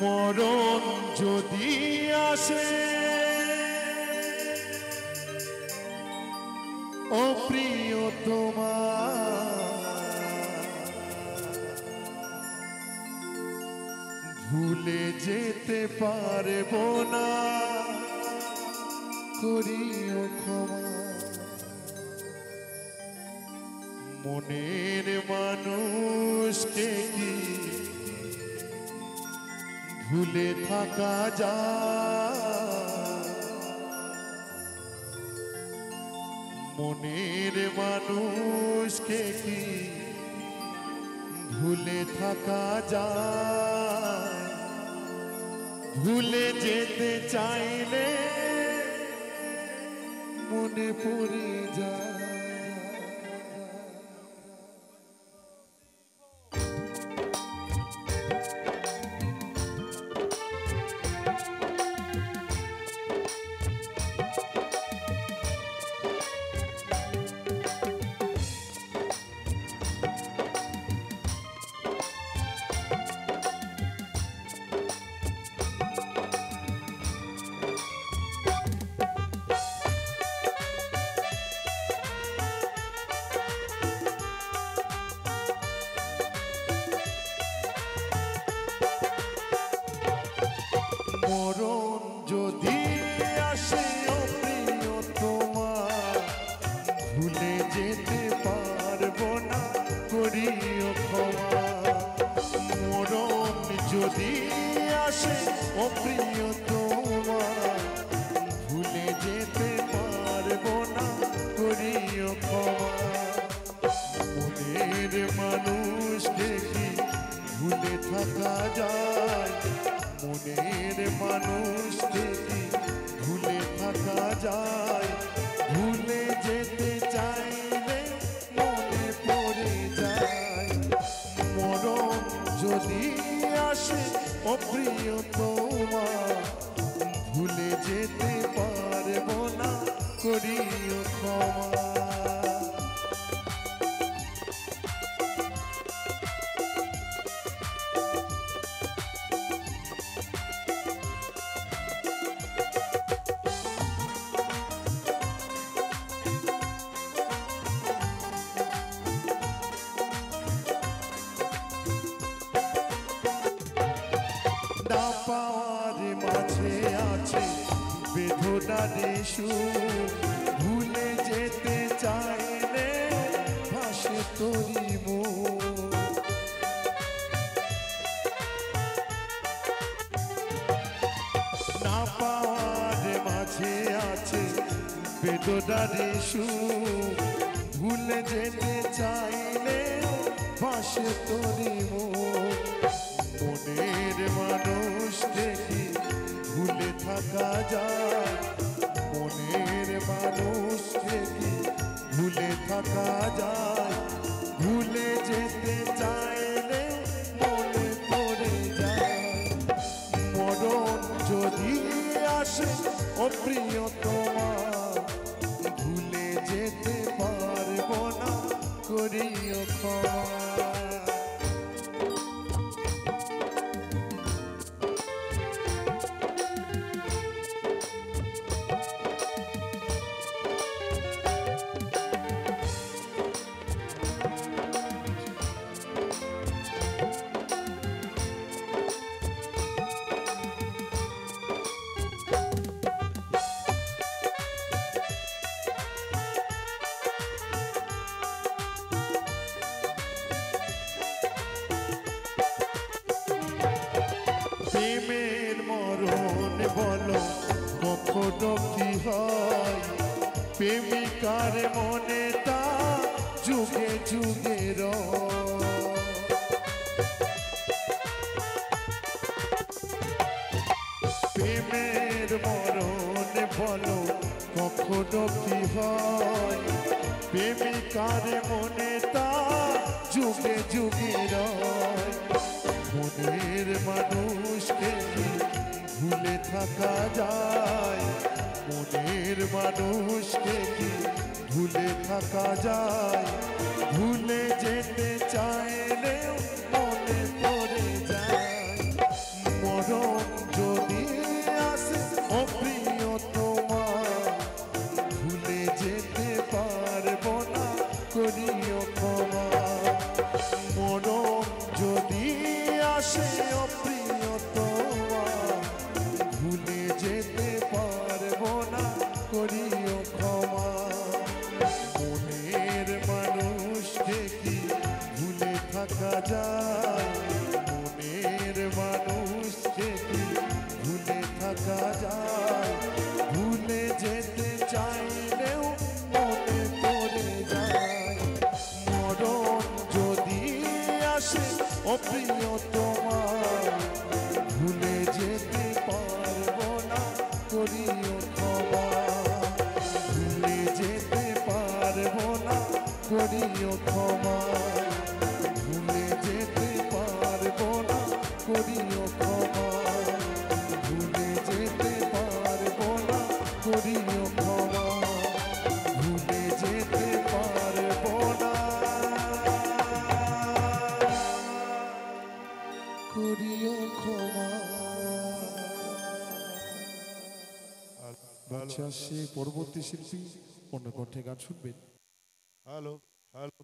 মরণ যদি আসে ও প্রিয়তমা, ভুলে যেতে পারবো না, করিও ক্ষমা। মনের মানুষকে কি ভুলে থাকা যায়? মনের মানুষকে কি ভুলে থাকা যায়? ভুলে যেতে চাইলে মনে পড়ে যায়। মরণ যদি আসে ও প্রিয়তমা, ভুলে যেতে পারবো না, করিও ক্ষমা। মরণ যদি আসে ও প্রিয়তমা, ভুলে যেতে পারবো না, করিও ক্ষমা। মনের মানুষকে কি ভুলে থাকা যায়? মনের মানুষকে কি ভুলে থাকা যায়? ভুলে যেতে চাইলে মনে পড়ে যায়। মরণ যদি আসে ও প্রিয়তমা, ভুলে যেতে পারবো না, করিও ক্ষমা। না পাওয়ার মাঝে আছে বেদনার সুর, ভুলে যেতে চাইলে ভাসে তোরি মুখ। না পাওয়ার মাঝে আছে বেদনার সুর, ভুলে যেতে চাইলে ভাসে তোরি মুখ। মনের মানুষকে কি ভুলে থাকা যায়? মনের মানুষকে কি ভুলে থাকা যায়? ভুলে যেতে চাইলে মনে পড়ে যায়। মরণ যদি আসে ও প্রিয়তমা, ভুলে যেতে পারবো না, করিও ক্ষমা। প্রেমের মরণ বলো কখনো কি হয়? প্রেমিকার মনে তা যুগে যুগে রয়। প্রেমের মরণ বলো কখনো কি হয়? প্রেমিকার মনে তা যুগে যুগে রয়। মনের মানুষকে কি ভুলে থাকা যায়? মনের মানুষকে কি ভুলে থাকা যায়? ভুলে যেতে চাইলেও মনে পড়ে যায়। অপ্রিয়তমা ভুলে যেতে পারবো না, করিও ক্ষমা। মনের মানুষকে কি ভুলে থাকা যায়? মনের মানুষকে কি ভুলে থাকা যায়? ভুলে যেতে চাইলেও মনে পড়ে যায়। মরণ যদি আসে অপ্রিয়তমা ভুলে যেতে পারবো না, করিও ক্ষমা। ভুলে যেতে পারবো না, করিও ক্ষমা। ভুলে যেতে পারবো না, করিও ক্ষমা। ভুলে যেতে পারবো না, করিও ক্ষমা। ভুলে যেতে পারবো না, করিও ক্ষমা। আচ্ছা, সে পরবর্তী শিল্পী অন্য কণ্ঠে গান শুনবেন। Hello hello